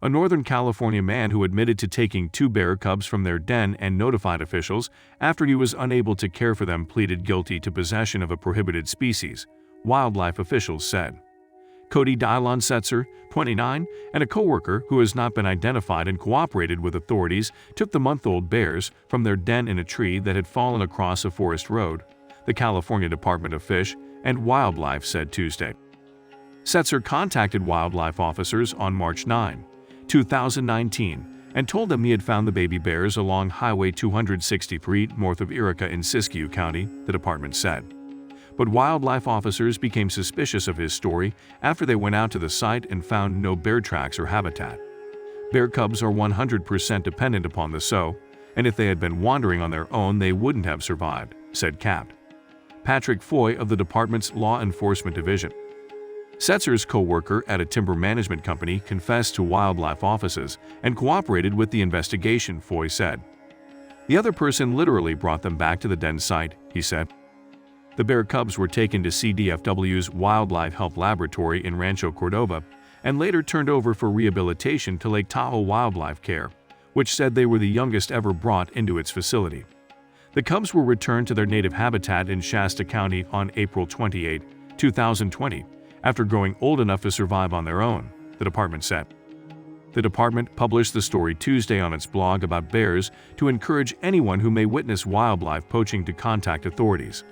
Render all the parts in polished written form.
A Northern California man who admitted to taking 2 bear cubs from their den and notified officials after he was unable to care for them pleaded guilty to possession of a prohibited species, wildlife officials said. Cody Dylon Setzer, 29, and a coworker who has not been identified and cooperated with authorities took the month-old bears from their den in a tree that had fallen across a forest road, the California Department of Fish and Wildlife said Tuesday. Setzer contacted wildlife officers on March 9, 2019, and told them he had found the baby bears along Highway 263 north of Yreka in Siskiyou County, the department said. But wildlife officers became suspicious of his story after they went out to the site and found no bear tracks or habitat. Bear cubs are 100% dependent upon the sow, and if they had been wandering on their own they wouldn't have survived, said Capt. Patrick Foy of the department's Law Enforcement Division. Setzer's co-worker at a timber management company confessed to wildlife officers and cooperated with the investigation, Foy said. The other person literally brought them back to the den site, he said. The bear cubs were taken to CDFW's Wildlife Health Laboratory in Rancho Cordova and later turned over for rehabilitation to Lake Tahoe Wildlife Care, which said they were the youngest ever brought into its facility. The cubs were returned to their native habitat in Shasta County on April 28, 2020, after growing old enough to survive on their own, the department said. The department published the story Tuesday on its blog about bears to encourage anyone who may witness wildlife poaching to contact authorities.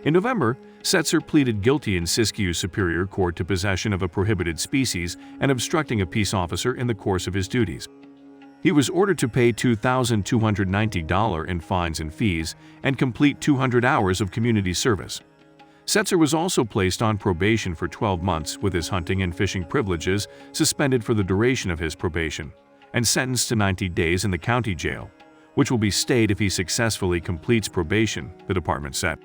In November, Setzer pleaded guilty in Siskiyou Superior Court to possession of a prohibited species and obstructing a peace officer in the course of his duties. He was ordered to pay $2,290 in fines and fees and complete 200 hours of community service. Setzer was also placed on probation for 12 months with his hunting and fishing privileges suspended for the duration of his probation, and sentenced to 90 days in the county jail, which will be stayed if he successfully completes probation, the department said.